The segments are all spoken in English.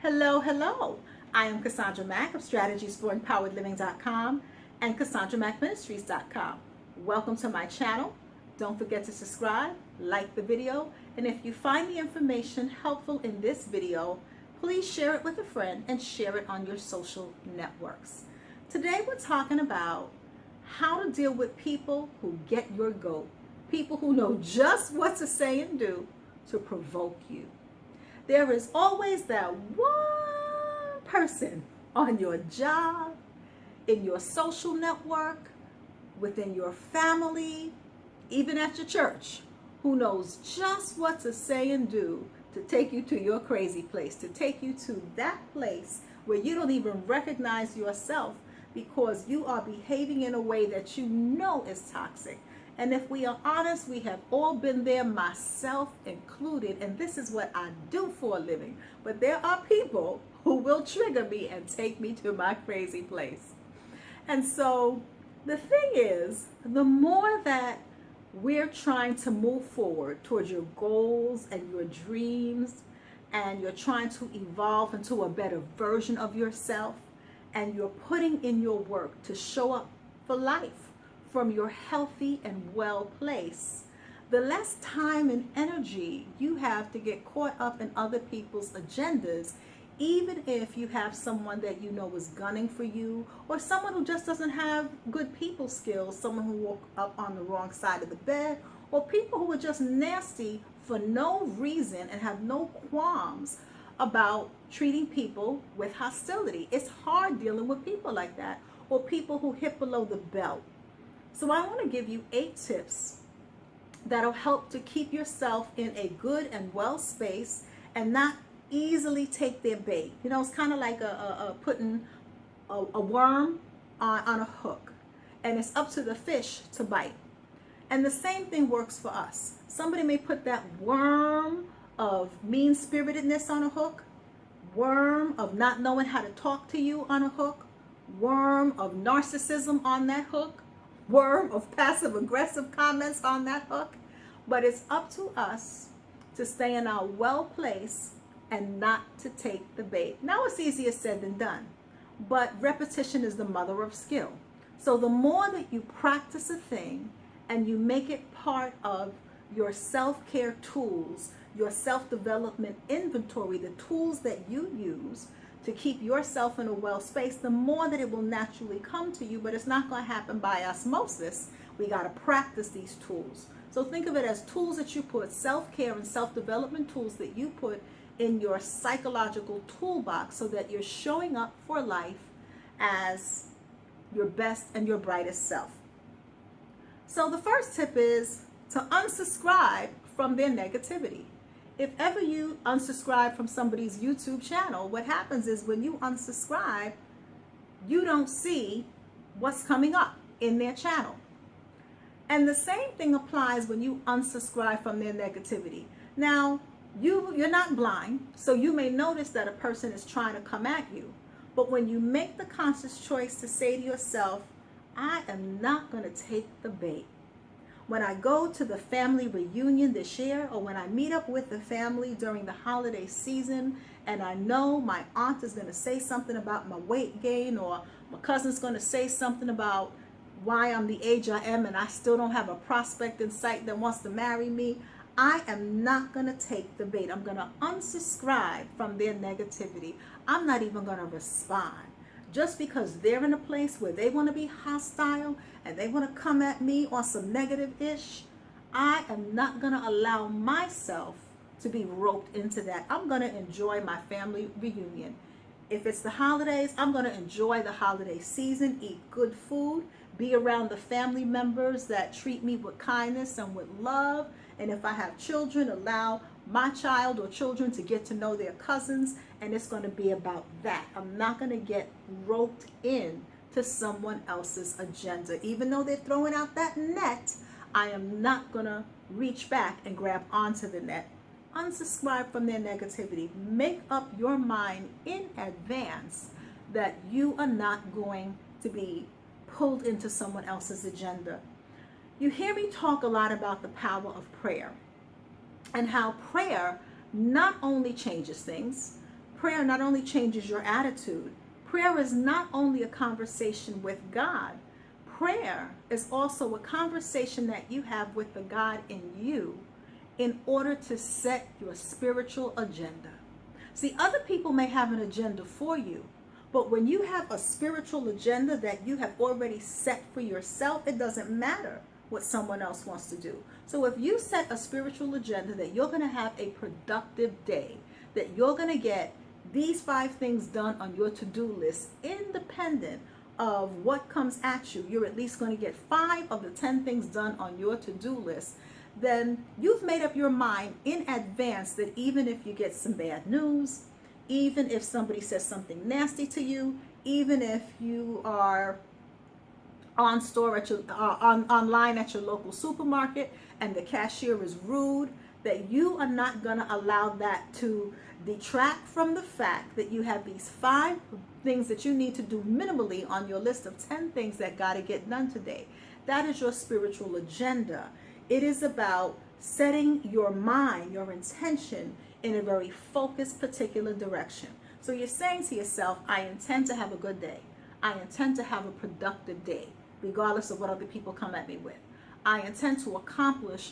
Hello, hello. I am Cassandra Mack of strategiesforempoweredliving.com and CassandraMackMinistries.com. Welcome to my channel. Don't forget to subscribe, like the video, and if you find the information helpful in this video, please share it with a friend and share it on your social networks. Today we're talking about how to deal with people who get your goat, people who know just what to say and do to provoke you. There is always that one person on your job, in your social network, within your family, even at your church, who knows just what to say and do to take you to your crazy place, to take you to that place where you don't even recognize yourself because you are behaving in a way that you know is toxic. And if we are honest, we have all been there, myself included, and this is what I do for a living. But there are people who will trigger me and take me to my crazy place. And so the thing is, the more that we're trying to move forward towards your goals and your dreams, and you're trying to evolve into a better version of yourself, and you're putting in your work to show up for life from your healthy and well place, the less time and energy you have to get caught up in other people's agendas, even if you have someone that you know is gunning for you, or someone who just doesn't have good people skills, someone who woke up on the wrong side of the bed, or people who are just nasty for no reason and have no qualms about treating people with hostility. It's hard dealing with people like that, or people who hit below the belt. So I want to give you 8 tips that'll help to keep yourself in a good and well space and not easily take their bait. You know, it's kind of like putting a worm on a hook, and it's up to the fish to bite. And the same thing works for us. Somebody may put that worm of mean-spiritedness on a hook, worm of not knowing how to talk to you on a hook, worm of narcissism on that hook, worm of passive-aggressive comments on that hook. But it's up to us to stay in our well place and not to take the bait. Now, it's easier said than done, but repetition is the mother of skill. So the more that you practice a thing and you make it part of your self-care tools, your self-development inventory, the tools that you use to keep yourself in a well space, the more that it will naturally come to you. But it's not going to happen by osmosis. We got to practice these tools. So think of it as tools that you put, self-care and self-development tools that you put in your psychological toolbox, so that you're showing up for life as your best and your brightest self. So the first tip is to unsubscribe from their negativity. If ever you unsubscribe from somebody's YouTube channel, what happens is when you unsubscribe, you don't see what's coming up in their channel. And the same thing applies when you unsubscribe from their negativity. Now, you're not blind, so you may notice that a person is trying to come at you. But when you make the conscious choice to say to yourself, I am not going to take the bait. When I go to the family reunion this year, or when I meet up with the family during the holiday season, and I know my aunt is going to say something about my weight gain, or my cousin's going to say something about why I'm the age I am and I still don't have a prospect in sight that wants to marry me, I am not going to take the bait. I'm going to unsubscribe from their negativity. I'm not even going to respond. Just because they're in a place where they want to be hostile and they want to come at me on some negative-ish, I am not going to allow myself to be roped into that. I'm going to enjoy my family reunion. If it's the holidays, I'm going to enjoy the holiday season, eat good food, be around the family members that treat me with kindness and with love. And if I have children, allow my child or children to get to know their cousins, and it's going to be about that. I'm not going to get roped in to someone else's agenda. Even though they're throwing out that net, I am not going to reach back and grab onto the net. Unsubscribe from their negativity. Make up your mind in advance that you are not going to be pulled into someone else's agenda. You hear me talk a lot about the power of prayer and how prayer not only changes things, prayer not only changes your attitude, prayer is not only a conversation with God. Prayer is also a conversation that you have with the God in you in order to set your spiritual agenda. See, other people may have an agenda for you, but when you have a spiritual agenda that you have already set for yourself, it doesn't matter what someone else wants to do. So if you set a spiritual agenda that you're going to have a productive day, that you're going to get these 5 things done on your to-do list, independent of what comes at you, you're at least going to get 5 of the 10 things done on your to-do list, then you've made up your mind in advance that even if you get some bad news, even if somebody says something nasty to you, even if you are online at your local supermarket and the cashier is rude, that you are not going to allow that to detract from the fact that you have these 5 things that you need to do minimally on your list of 10 things that got to get done today. That is your spiritual agenda. It is about setting your mind, your intention in a very focused, particular direction. So you're saying to yourself, I intend to have a good day. I intend to have a productive day, regardless of what other people come at me with. I intend to accomplish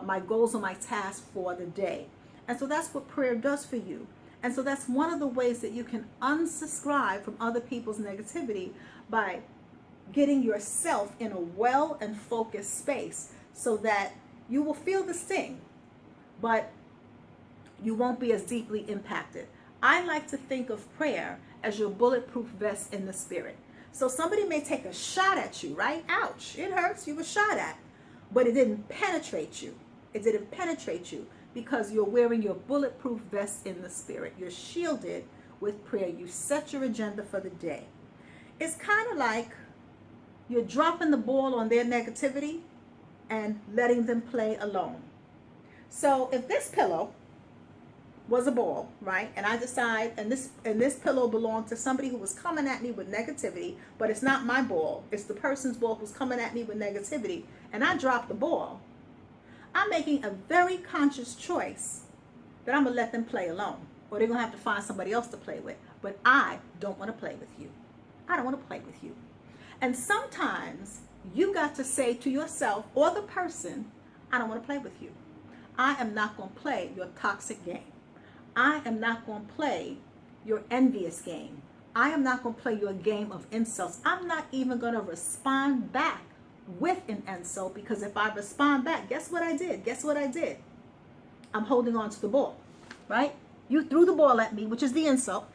my goals or my tasks for the day. And so that's what prayer does for you. And so that's one of the ways that you can unsubscribe from other people's negativity, by getting yourself in a well and focused space so that you will feel the sting, but you won't be as deeply impacted. I like to think of prayer as your bulletproof vest in the spirit. So somebody may take a shot at you, right? Ouch, it hurts, you were shot at, but it didn't penetrate you. It didn't penetrate you because you're wearing your bulletproof vest in the spirit. You're shielded with prayer. You set your agenda for the day. It's kind of like you're dropping the ball on their negativity and letting them play alone. So if this pillow was a ball, right, and I decide, and this pillow belonged to somebody who was coming at me with negativity, but it's not my ball, it's the person's ball who's coming at me with negativity, and I drop the ball, I'm making a very conscious choice that I'm going to let them play alone, or they're going to have to find somebody else to play with. But I don't want to play with you. I don't want to play with you. And sometimes you got to say to yourself or the person, I don't want to play with you. I am not going to play your toxic game. I am not going to play your envious game. I am not going to play your game of insults. I'm not even going to respond back with an insult, because if I respond back, guess what I did? Guess what I did? I'm holding on to the ball, right? You threw the ball at me, which is the insult.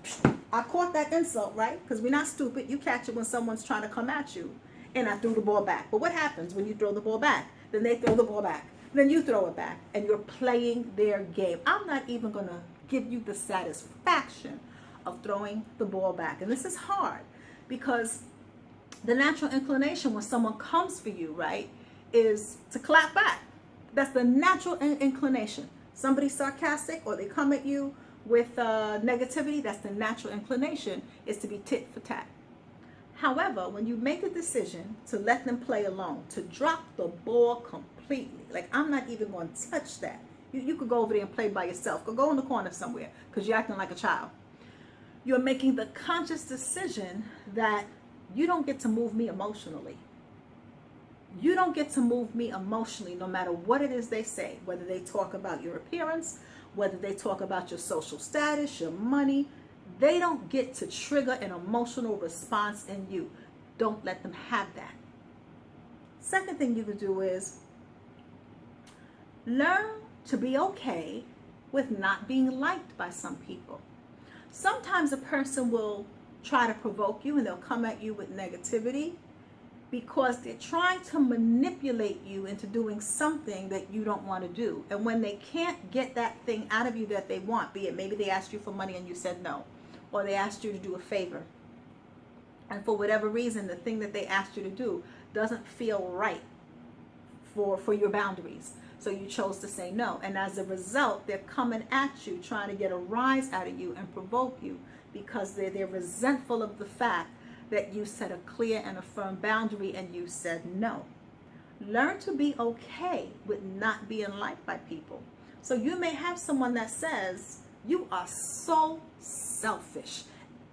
I caught that insult, right? Because we're not stupid. You catch it when someone's trying to come at you. And I threw the ball back. But what happens when you throw the ball back? Then they throw the ball back. Then you throw it back. And you're playing their game. I'm not even going to give you the satisfaction of throwing the ball back. And this is hard, because the natural inclination when someone comes for you, right, is to clap back. That's the natural inclination. Somebody's sarcastic or they come at you with negativity, that's the natural inclination, is to be tit for tat. However, when you make a decision to let them play alone, to drop the ball completely, like I'm not even going to touch that. You could go over there and play by yourself. Go in the corner somewhere because you're acting like a child. You're making the conscious decision that you don't get to move me emotionally. You don't get to move me emotionally no matter what it is they say, whether they talk about your appearance, whether they talk about your social status, your money. They don't get to trigger an emotional response in you. Don't let them have that. Second thing you can do is learn to be okay with not being liked by some people. Sometimes a person will try to provoke you and they'll come at you with negativity because they're trying to manipulate you into doing something that you don't want to do. And when they can't get that thing out of you that they want, be it maybe they asked you for money and you said no, or they asked you to do a favor, and for whatever reason the thing that they asked you to do doesn't feel right for your boundaries, so you chose to say no, and as a result they're coming at you trying to get a rise out of you and provoke you because they're resentful of the fact that you set a clear and a firm boundary and you said no. Learn to be okay with not being liked by people. So you may have someone that says, you are so selfish.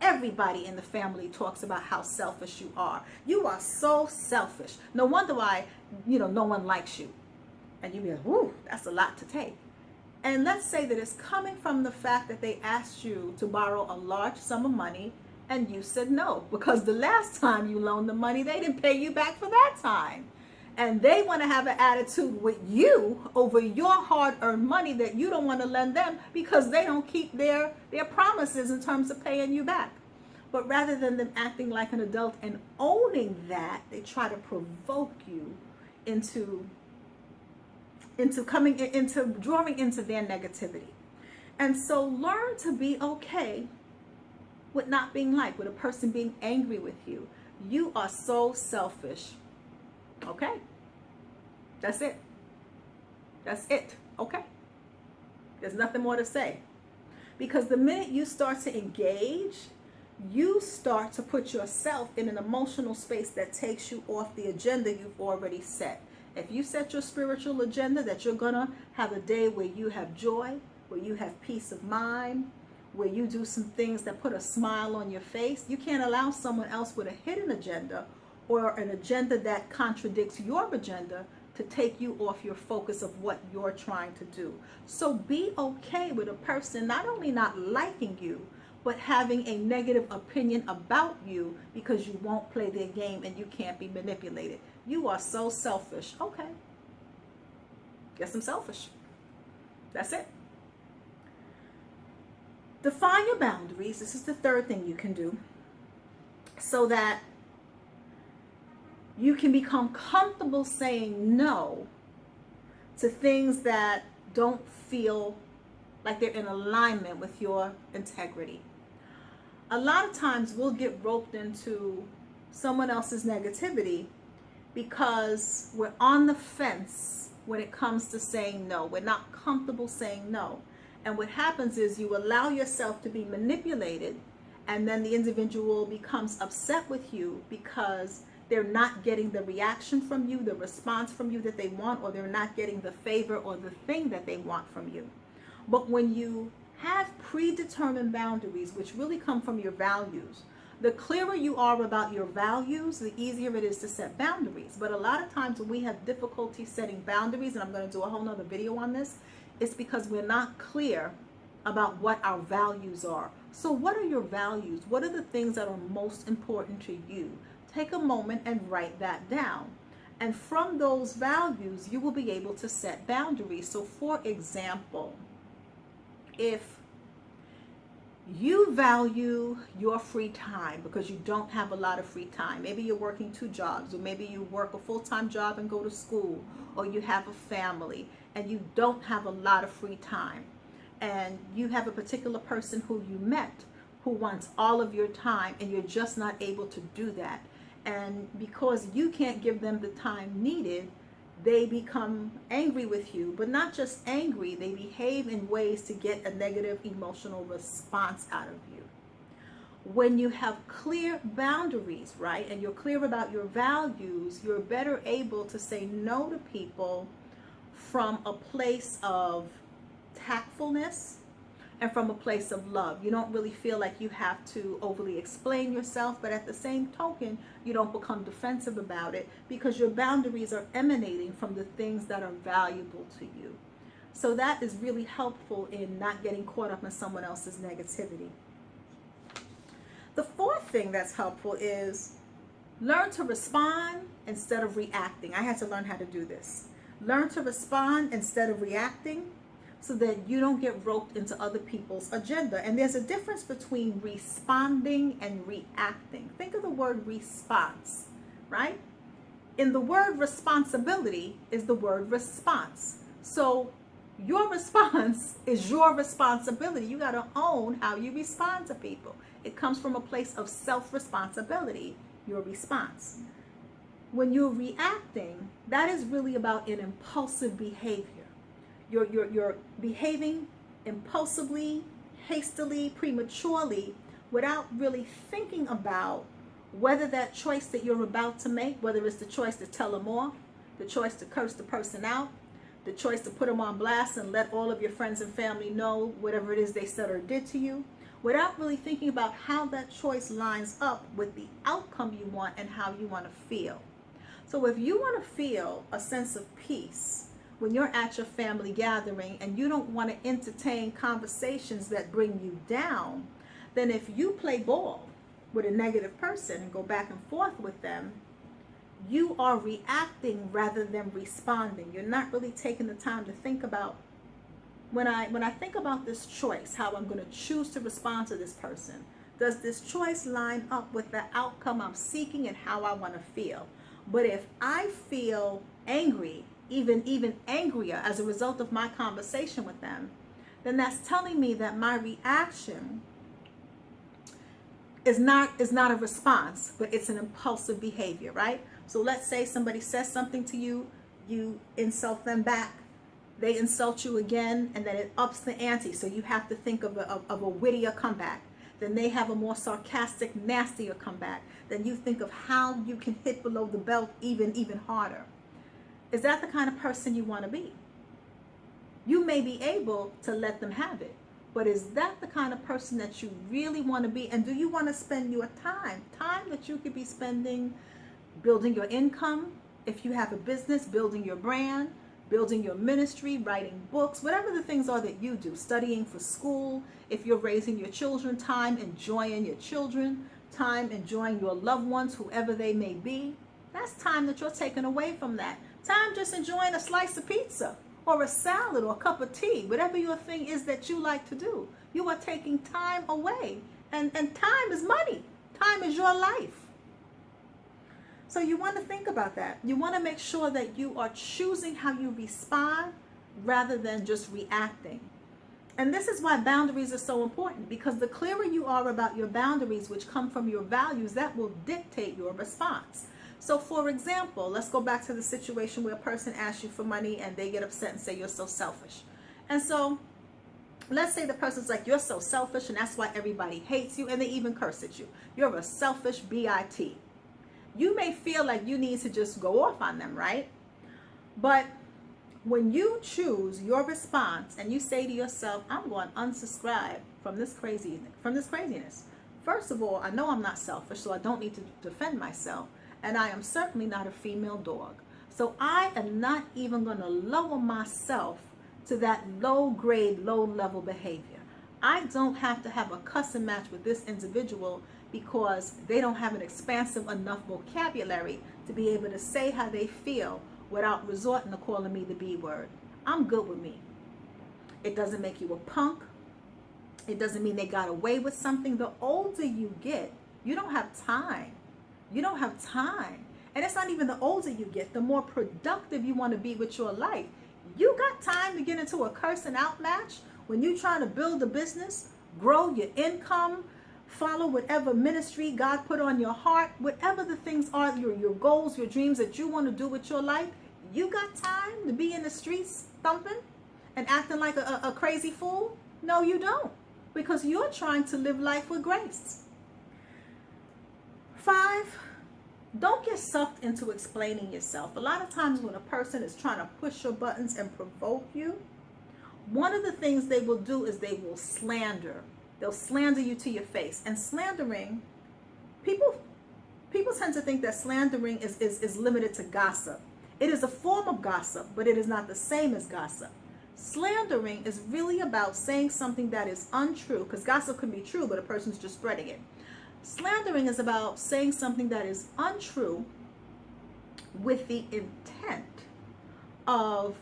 Everybody in the family talks about how selfish you are. You are so selfish. No wonder why, no one likes you. And you be like, whoo, that's a lot to take. And let's say that it's coming from the fact that they asked you to borrow a large sum of money and you said no, because the last time you loaned the money, they didn't pay you back for that time. And they want to have an attitude with you over your hard-earned money that you don't want to lend them because they don't keep their promises in terms of paying you back. But rather than them acting like an adult and owning that, they try to provoke you into drawing into their negativity. And so learn to be okay with not being liked, with a person being angry with you. You are so selfish. Okay? That's it. That's it. Okay? There's nothing more to say. Because the minute you start to engage, you start to put yourself in an emotional space that takes you off the agenda you've already set. If you set your spiritual agenda that you're going to have a day where you have joy, where you have peace of mind, where you do some things that put a smile on your face, you can't allow someone else with a hidden agenda or an agenda that contradicts your agenda to take you off your focus of what you're trying to do. So be okay with a person not only not liking you, but having a negative opinion about you because you won't play their game and you can't be manipulated. You are so selfish. Okay. Guess I'm selfish. That's it. Define your boundaries. This is the third thing you can do so that you can become comfortable saying no to things that don't feel like they're in alignment with your integrity. A lot of times we'll get roped into someone else's negativity because we're on the fence when it comes to saying no. We're not comfortable saying no. And what happens is you allow yourself to be manipulated, and then the individual becomes upset with you because they're not getting the reaction from you, the response from you that they want, or they're not getting the favor or the thing that they want from you. But when you have predetermined boundaries, which really come from your values, the clearer you are about your values, the easier it is to set boundaries. But a lot of times when we have difficulty setting boundaries, and I'm going to do a whole nother video on this, it's because we're not clear about what our values are. So what are your values? What are the things that are most important to you? Take a moment and write that down. And from those values, you will be able to set boundaries. So for example, if you value your free time because you don't have a lot of free time, maybe you're working 2 jobs, or maybe you work a full-time job and go to school, or you have a family and you don't have a lot of free time, and you have a particular person who you met who wants all of your time and you're just not able to do that, and because you can't give them the time needed, they become angry with you. But not just angry, they behave in ways to get a negative emotional response out of you. When you have clear boundaries, right, and you're clear about your values, you're better able to say no to people from a place of tactfulness and from a place of love. You don't really feel like you have to overly explain yourself, but at the same token, you don't become defensive about it because your boundaries are emanating from the things that are valuable to you. So that is really helpful in not getting caught up in someone else's negativity. The fourth thing that's helpful is learn to respond instead of reacting. I had to learn how to do this. Learn to respond instead of reacting, so that you don't get roped into other people's agenda. And there's a difference between responding and reacting. Think of the word response, right? In the word responsibility is the word response. So your response is your responsibility. You got to own how you respond to people. It comes from a place of self-responsibility, your response. When you're reacting, that is really about an impulsive behavior. You're behaving impulsively, hastily, prematurely, without really thinking about whether that choice that you're about to make, whether it's the choice to tell them off, the choice to curse the person out, the choice to put them on blast and let all of your friends and family know whatever it is they said or did to you, without really thinking about how that choice lines up with the outcome you want and how you want to feel. So if you want to feel a sense of peace when you're at your family gathering and you don't want to entertain conversations that bring you down, then if you play ball with a negative person and go back and forth with them, you are reacting rather than responding. You're not really taking the time to think about, when I think about this choice, how I'm going to choose to respond to this person, does this choice line up with the outcome I'm seeking and how I want to feel? But if I feel angry, even angrier as a result of my conversation with them, then that's telling me that my reaction is not a response, but it's an impulsive behavior, right? So let's say somebody says something to you, you insult them back, they insult you again, and then it ups the ante. So you have to think of a wittier comeback. Then they have a more sarcastic, nastier comeback. Then you think of how you can hit below the belt even harder. Is that the kind of person you want to be? You may be able to let them have it, but is that the kind of person that you really want to be? And do you want to spend your time that you could be spending building your income, if you have a business, building your brand, building your ministry, writing books, whatever the things are that you do, studying for school, if you're raising your children, time enjoying your children, time enjoying your loved ones, whoever they may be, that's time that you're taking away from that. Time just enjoying a slice of pizza or a salad or a cup of tea, whatever your thing is that you like to do. You are taking time away, and time is money. Time is your life. So you want to think about that. You want to make sure that you are choosing how you respond rather than just reacting. And this is why boundaries are so important, because the clearer you are about your boundaries, which come from your values, that will dictate your response. So for example, let's go back to the situation where a person asks you for money and they get upset and say you're so selfish. And so let's say the person's like, you're so selfish and that's why everybody hates you, and they even curse at you. You're a selfish BIT. You may feel like you need to just go off on them, right? But when you choose your response and you say to yourself, I'm going to unsubscribe from this craziness. First of all, I know I'm not selfish, so I don't need to defend myself. And I am certainly not a female dog. So I am not even going to lower myself to that low grade, low level behavior. I don't have to have a cuss and match with this individual because they don't have an expansive enough vocabulary to be able to say how they feel without resorting to calling me the B word. I'm good with me. It doesn't make you a punk. It doesn't mean they got away with something. The older you get, you don't have time. You don't have time. And it's not even the older you get, the more productive you want to be with your life. You got time to get into a cursing out match when you're trying to build a business, grow your income, follow whatever ministry God put on your heart, whatever the things are, your goals, your dreams that you want to do with your life. You got time to be in the streets thumping and acting like a crazy fool? No, you don't, because you're trying to live life with grace. 5, don't get sucked into explaining yourself. A lot of times when a person is trying to push your buttons and provoke you, one of the things they will do is they will slander. They'll slander you to your face. And slandering, people tend to think that slandering is limited to gossip. It is a form of gossip, but it is not the same as gossip. Slandering is really about saying something that is untrue, because gossip can be true, but a person's just spreading it. Slandering is about saying something that is untrue with the intent of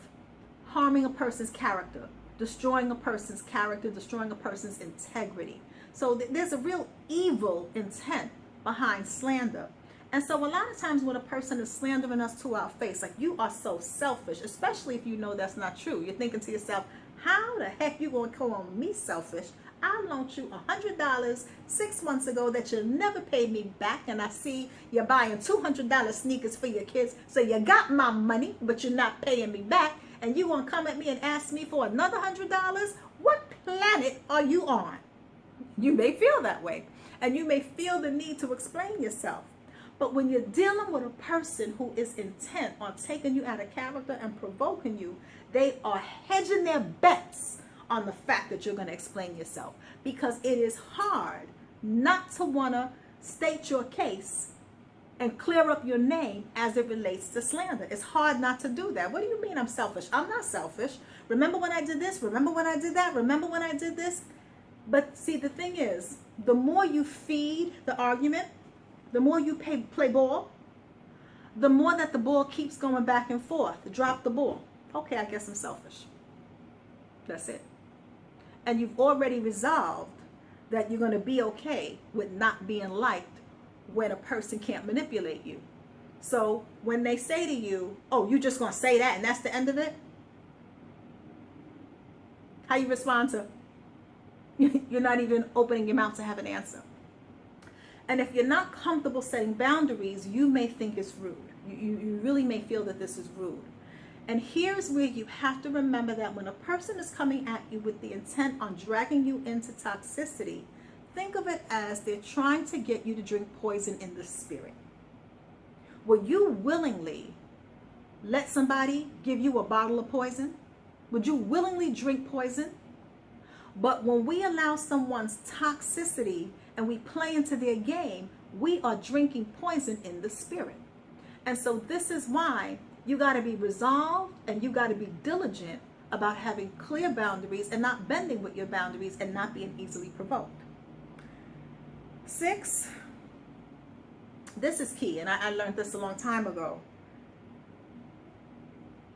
harming a person's character, destroying a person's character, destroying a person's integrity. So there's a real evil intent behind slander. And so a lot of times when a person is slandering us to our face, like, you are so selfish, especially if you know that's not true, you're thinking to yourself, how the heck you going to call me selfish? I loaned you $100 6 months ago that you never paid me back, and I see you're buying $200 sneakers for your kids, so you got my money, but you're not paying me back, and you want to come at me and ask me for another $100? What planet are you on? You may feel that way, and you may feel the need to explain yourself. But when you're dealing with a person who is intent on taking you out of character and provoking you, they are hedging their bets on the fact that you're going to explain yourself, because it is hard not to want to state your case and clear up your name as it relates to slander. It's hard not to do that. What do you mean I'm selfish? I'm not selfish. Remember when I did this? Remember when I did that? Remember when I did this? But see, the thing is, the more you feed the argument, the more you play ball, the more that the ball keeps going back and forth. Drop the ball. Okay, I guess I'm selfish. That's it. And you've already resolved that you're going to be okay with not being liked when a person can't manipulate you. So when they say to you, oh, you're just going to say that and that's the end of it? How you respond to, you're not even opening your mouth to have an answer. And if you're not comfortable setting boundaries, you may think it's rude. You really may feel that this is rude. And here's where you have to remember that when a person is coming at you with the intent on dragging you into toxicity, think of it as they're trying to get you to drink poison in the spirit. Will you willingly let somebody give you a bottle of poison? Would you willingly drink poison? But when we allow someone's toxicity and we play into their game, we are drinking poison in the spirit. And so this is why you got to be resolved and you got to be diligent about having clear boundaries and not bending with your boundaries and not being easily provoked. 6, this is key, and I learned this a long time ago.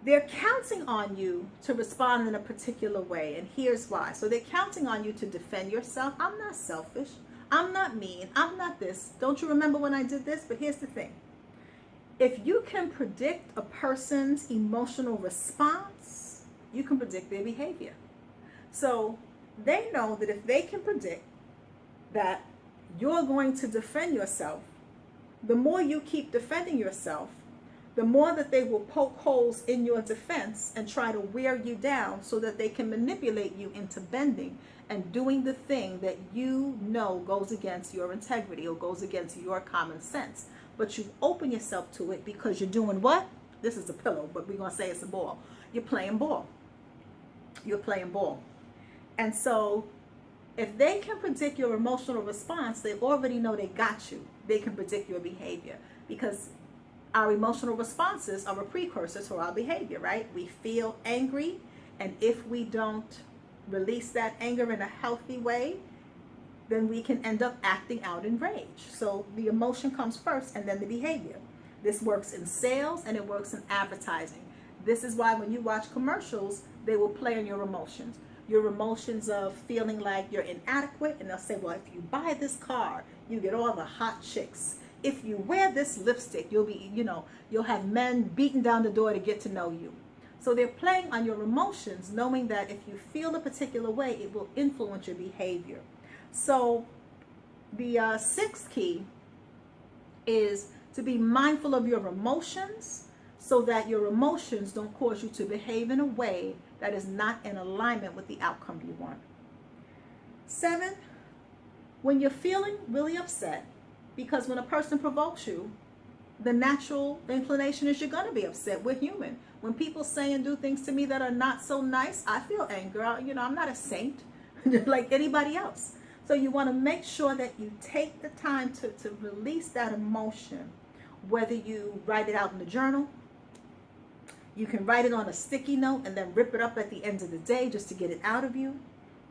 They're counting on you to respond in a particular way, and here's why. So they're counting on you to defend yourself. I'm not selfish. I'm not mean. I'm not this. Don't you remember when I did this? But here's the thing. If you can predict a person's emotional response, you can predict their behavior. So they know that if they can predict that you're going to defend yourself, the more you keep defending yourself, the more that they will poke holes in your defense and try to wear you down so that they can manipulate you into bending and doing the thing that you know goes against your integrity or goes against your common sense. But you open yourself to it because you're doing what? This is a pillow, but we're going to say it's a ball. You're playing ball. You're playing ball. And so if they can predict your emotional response, they already know they got you. They can predict your behavior because our emotional responses are a precursor to our behavior, right? We feel angry, and if we don't release that anger in a healthy way, then we can end up acting out in rage. So the emotion comes first and then the behavior. This works in sales and it works in advertising. This is why when you watch commercials, they will play on your emotions. Your emotions of feeling like you're inadequate, and they'll say, well, if you buy this car, you get all the hot chicks. If you wear this lipstick, you'll be, you'll have men beating down the door to get to know you. So they're playing on your emotions, knowing that if you feel a particular way, it will influence your behavior. So the 6th key is to be mindful of your emotions so that your emotions don't cause you to behave in a way that is not in alignment with the outcome you want. 7, when you're feeling really upset, because when a person provokes you, the natural inclination is you're going to be upset. We're human. When people say and do things to me that are not so nice, I feel anger. I'm not a saint like anybody else. So you want to make sure that you take the time to release that emotion, whether you write it out in the journal, you can write it on a sticky note and then rip it up at the end of the day just to get it out of you.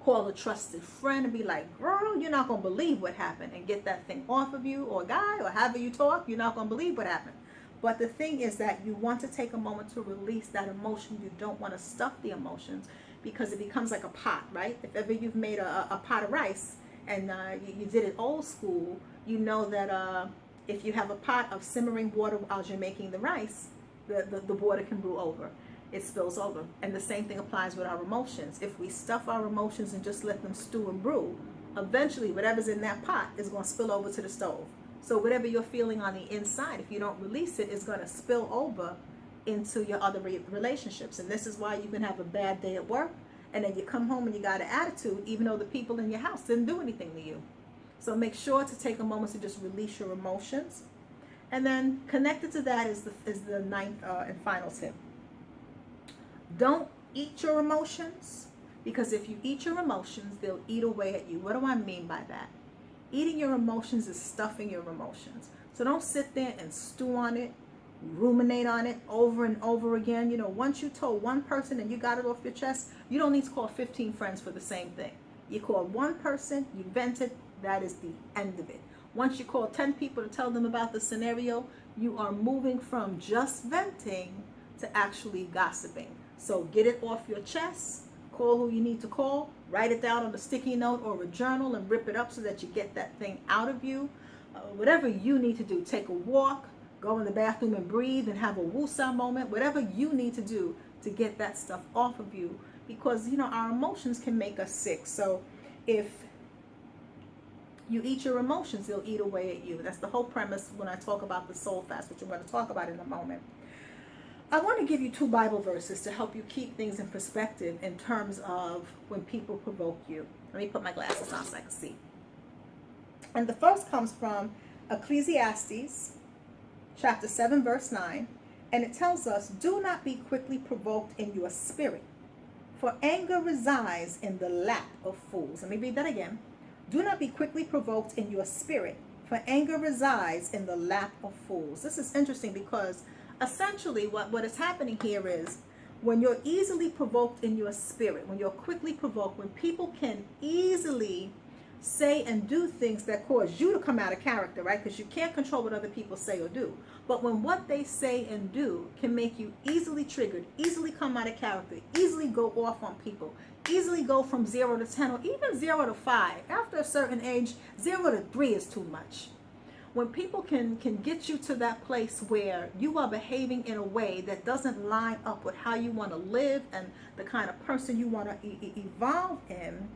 Call a trusted friend and be like, girl, you're not going to believe what happened, and get that thing off of you, or guy, or however you talk, you're not going to believe what happened. But the thing is that you want to take a moment to release that emotion. You don't want to stuff the emotions because it becomes like a pot, right? If ever you've made a pot of rice and you did it old school, you know that if you have a pot of simmering water as you're making the rice, the water can brew over. It spills over. And the same thing applies with our emotions. If we stuff our emotions and just let them stew and brew, eventually whatever's in that pot is going to spill over to the stove. So whatever you're feeling on the inside, if you don't release it, it's going to spill over into your other relationships. And this is why you can have a bad day at work, and then you come home and you got an attitude, even though the people in your house didn't do anything to you. So make sure to take a moment to just release your emotions. And then connected to that is the 9th and final tip. Don't eat your emotions. Because if you eat your emotions, they'll eat away at you. What do I mean by that? Eating your emotions is stuffing your emotions. So don't sit there and stew on it, ruminate on it over and over again. You know, once you told one person and you got it off your chest, you don't need to call 15 friends for the same thing. You call one person, you vented, that is the end of it. Once you call 10 people to tell them about the scenario, you are moving from just venting to actually gossiping. So get it off your chest, call who you need to call, write it down on a sticky note or a journal and rip it up so that you get that thing out of you. Whatever you need to do, take a walk, go in the bathroom and breathe and have a woosah moment, whatever you need to do to get that stuff off of you, because you know our emotions can make us sick. So if you eat your emotions, they'll eat away at you. That's the whole premise when I talk about the soul fast, which I'm going to talk about in a moment. I want to give you 2 Bible verses to help you keep things in perspective in terms of when people provoke you. Let me put my glasses on so I can see. And the first comes from Ecclesiastes chapter 7 verse 9, and it tells us, do not be quickly provoked in your spirit, for anger resides in the lap of fools. Let me read that again. Do not be quickly provoked in your spirit, for anger resides in the lap of fools. This is interesting because essentially what is happening here is when you're easily provoked in your spirit, when you're quickly provoked, when people can easily say and do things that cause you to come out of character, right? Because you can't control what other people say or do. But when what they say and do can make you easily triggered, easily come out of character, easily go off on people, easily go from 0 to 10 or even 0 to 5. After a certain age, 0 to 3 is too much. When people can get you to that place where you are behaving in a way that doesn't line up with how you want to live and the kind of person you want to evolve in,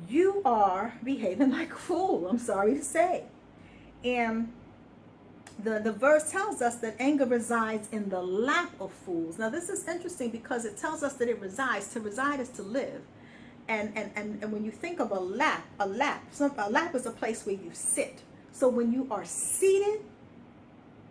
you are behaving like a fool, I'm sorry to say. And the verse tells us that anger resides in the lap of fools. Now this is interesting because it tells us that it resides. To reside is to live. And when you think of a lap is a place where you sit. So when you are seated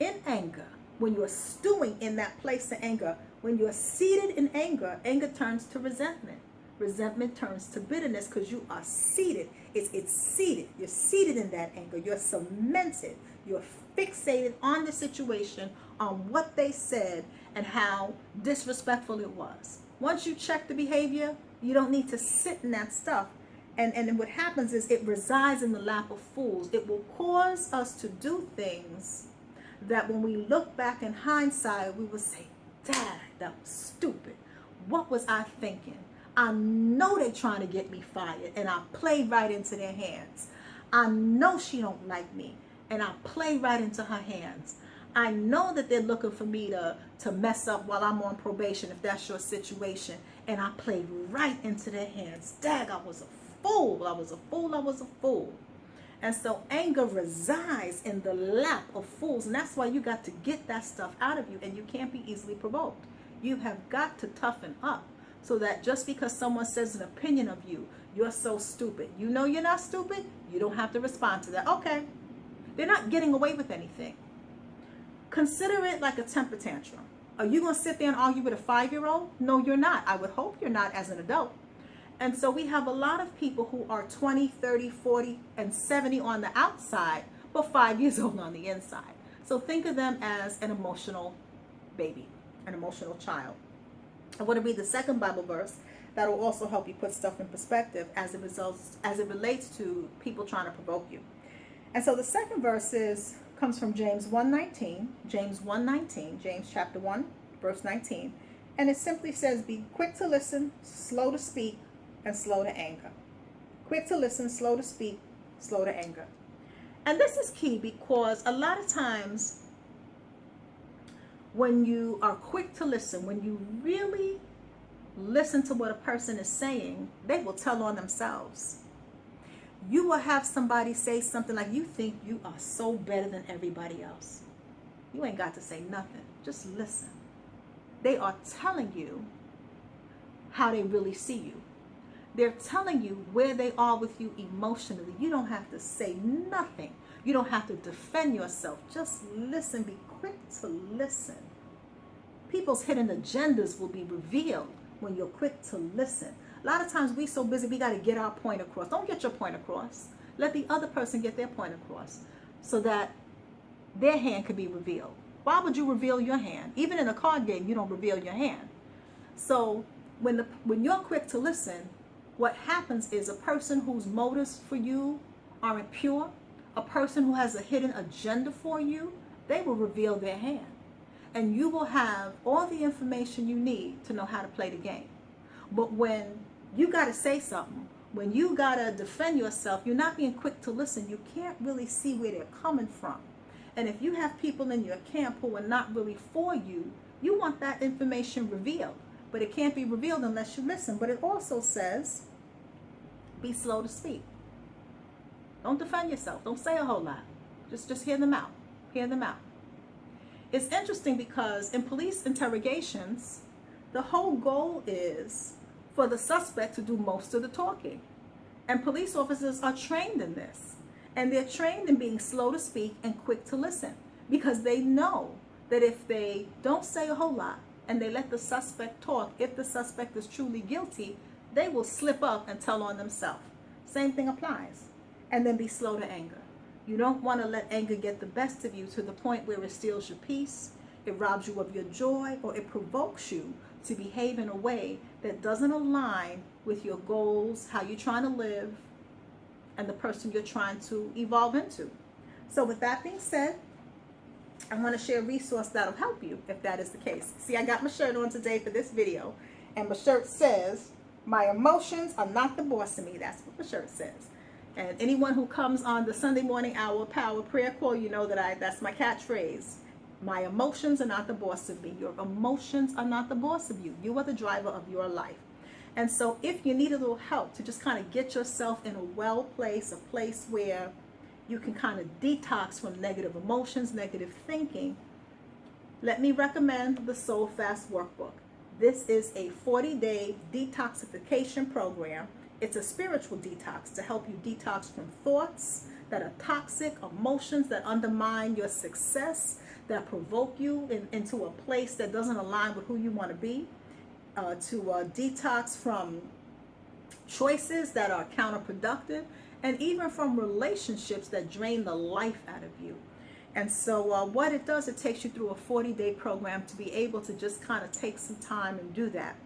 in anger, when you are stewing in that place of anger, when you are seated in anger, anger turns to resentment. Resentment turns to bitterness because you are seated. It's seated. You're seated in that anger. You're cemented. You're fixated on the situation, on what they said and how disrespectful it was. Once you check the behavior, you don't need to sit in that stuff. And what happens is it resides in the lap of fools. It will cause us to do things that when we look back in hindsight, we will say, Dad, that was stupid. What was I thinking? I know they're trying to get me fired, and I played right into their hands. I know she don't like me, and I played right into her hands. I know that they're looking for me to mess up while I'm on probation, if that's your situation, and I played right into their hands. Dag, I was a fool. I was a fool. I was a fool. And so anger resides in the lap of fools, and that's why you got to get that stuff out of you, and you can't be easily provoked. You have got to toughen up. So that just because someone says an opinion of you, you're so stupid. You know you're not stupid. You don't have to respond to that. Okay. They're not getting away with anything. Consider it like a temper tantrum. Are you going to sit there and argue with a 5-year-old? No, you're not. I would hope you're not as an adult. And so we have a lot of people who are 20, 30, 40, and 70 on the outside, but 5 years old on the inside. So think of them as an emotional baby, an emotional child. I want to read the second Bible verse that will also help you put stuff in perspective as it relates to people trying to provoke you. And so the second verse comes from James 1:19, James chapter 1, verse 19. And it simply says, be quick to listen, slow to speak, and slow to anger. Quick to listen, slow to speak, slow to anger. And this is key because a lot of times when you are quick to listen, when you really listen to what a person is saying, they will tell on themselves. You will have somebody say something like, you think you are so better than everybody else. You ain't got to say nothing. Just listen. They are telling you how they really see you. They're telling you where they are with you emotionally. You don't have to say nothing. You don't have to defend yourself. Just listen. Be quick to listen. People's hidden agendas will be revealed when you're quick to listen. A lot of times we so busy, we got to get our point across. Don't get your point across. Let the other person get their point across so that their hand can be revealed. Why would you reveal your hand? Even in a card game, you don't reveal your hand. So when you're quick to listen, what happens is a person whose motives for you aren't pure, a person who has a hidden agenda for you, they will reveal their hand. And you will have all the information you need to know how to play the game. But when you got to say something, when you got to defend yourself, you're not being quick to listen. You can't really see where they're coming from. And if you have people in your camp who are not really for you, you want that information revealed. But it can't be revealed unless you listen. But it also says, be slow to speak. Don't defend yourself. Don't say a whole lot. Just hear them out. Hear them out. It's interesting because in police interrogations, the whole goal is for the suspect to do most of the talking. And police officers are trained in this. And they're trained in being slow to speak and quick to listen, because they know that if they don't say a whole lot and they let the suspect talk, if the suspect is truly guilty, they will slip up and tell on themselves. Same thing applies. And then be slow to anger. You don't want to let anger get the best of you to the point where it steals your peace, it robs you of your joy, or it provokes you to behave in a way that doesn't align with your goals, how you're trying to live, and the person you're trying to evolve into. So with that being said, I want to share a resource that'll help you if that is the case. See, I got my shirt on today for this video, and my shirt says, "My emotions are not the boss of me." That's what the shirt says. And anyone who comes on the Sunday morning hour power prayer call, you know that that's my catchphrase. My emotions are not the boss of me. Your emotions are not the boss of you. You are the driver of your life. And so if you need a little help to just kind of get yourself in a well place, a place where you can kind of detox from negative emotions, negative thinking, let me recommend the Soul Fast Workbook. This is a 40-day detoxification program. It's a spiritual detox to help you detox from thoughts that are toxic, emotions that undermine your success, that provoke you into a place that doesn't align with who you want to be, to detox from choices that are counterproductive, and even from relationships that drain the life out of you. And so what it does, it takes you through a 40-day program to be able to just kind of take some time and do that.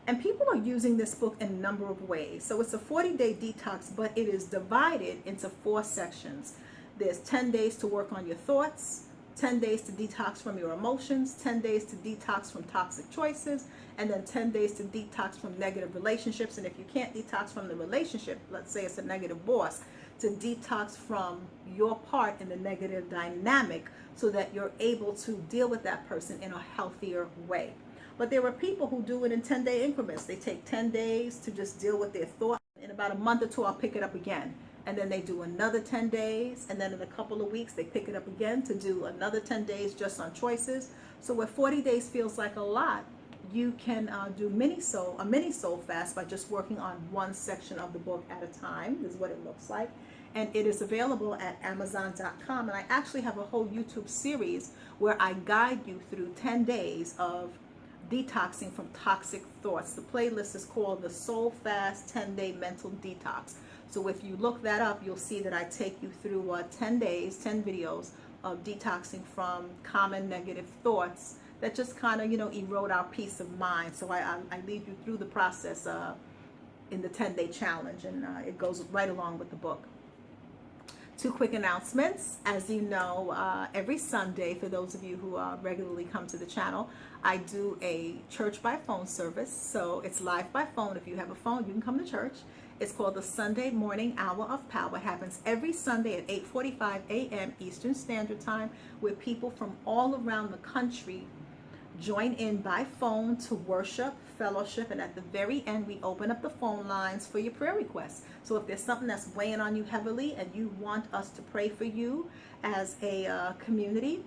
And people are using this book in a number of ways. So it's a 40-day detox, but it is divided into 4 sections. There's 10 days to work on your thoughts, 10 days to detox from your emotions, 10 days to detox from toxic choices, and then 10 days to detox from negative relationships. And if you can't detox from the relationship, let's say it's a negative boss, to detox from your part in the negative dynamic so that you're able to deal with that person in a healthier way. But there are people who do it in 10-day increments. They take 10 days to just deal with their thoughts. In about a month or 2, I'll pick it up again. And then they do another 10 days. And then in a couple of weeks, they pick it up again to do another 10 days just on choices. So where 40 days feels like a lot, you can do a mini soul fast by just working on one section of the book at a time. This is what it looks like. And it is available at Amazon.com. And I actually have a whole YouTube series where I guide you through 10 days of detoxing from toxic thoughts. The playlist is called the Soul Fast 10-Day Mental Detox. So if you look that up, you'll see that I take you through 10 days, 10 videos of detoxing from common negative thoughts that just kind of, erode our peace of mind. So I lead you through the process in the 10-day challenge, and it goes right along with the book. 2 quick announcements. As you know, every Sunday, for those of you who regularly come to the channel, I do a church by phone service. So it's live by phone. If you have a phone, you can come to church. It's called the Sunday Morning Hour of Power. It happens every Sunday at 8:45 a.m. Eastern Standard Time, where people from all around the country join in by phone to worship, fellowship, and at the very end, we open up the phone lines for your prayer requests. So if there's something that's weighing on you heavily and you want us to pray for you as a community,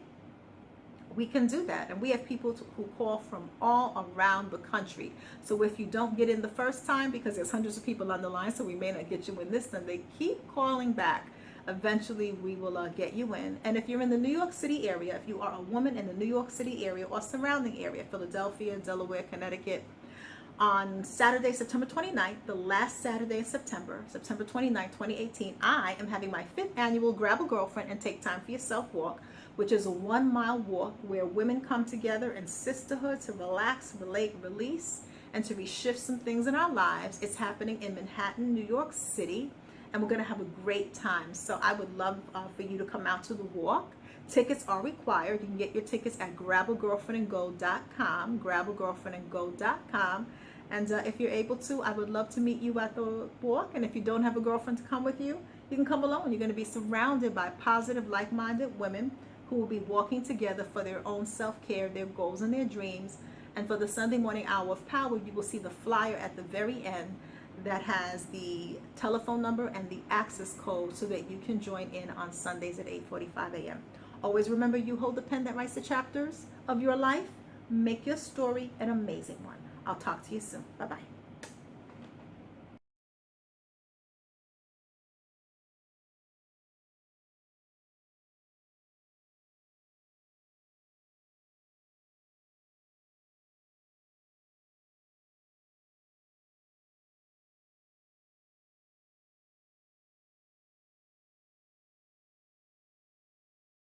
we can do that. And we have people who call from all around the country. So if you don't get in the first time, because there's hundreds of people on the line, so we may not get you in this time, they keep calling back. Eventually we will get you in. And if you're in the New York City area, if you are a woman in the New York City area or surrounding area, Philadelphia, Delaware, Connecticut, On Saturday, September 29th, the last Saturday in September, September 29th, 2018, I am having my 5th annual Grab a Girlfriend and Take Time for Yourself walk, which is a 1-mile walk where women come together in sisterhood to relax, relate, release, and to reshift some things in our lives. It's happening in Manhattan, New York City, and we're going to have a great time. So I would love for you to come out to the walk. Tickets are required. You can get your tickets at grabagirlfriendandgo.com, grabagirlfriendandgo.com. And if you're able to, I would love to meet you at the walk. And if you don't have a girlfriend to come with you, you can come alone. You're going to be surrounded by positive, like-minded women who will be walking together for their own self-care, their goals and their dreams. And for the Sunday morning hour of power, you will see the flyer at the very end that has the telephone number and the access code so that you can join in on Sundays at 8:45 a.m. Always remember, you hold the pen that writes the chapters of your life. Make your story an amazing one. I'll talk to you soon. Bye-bye.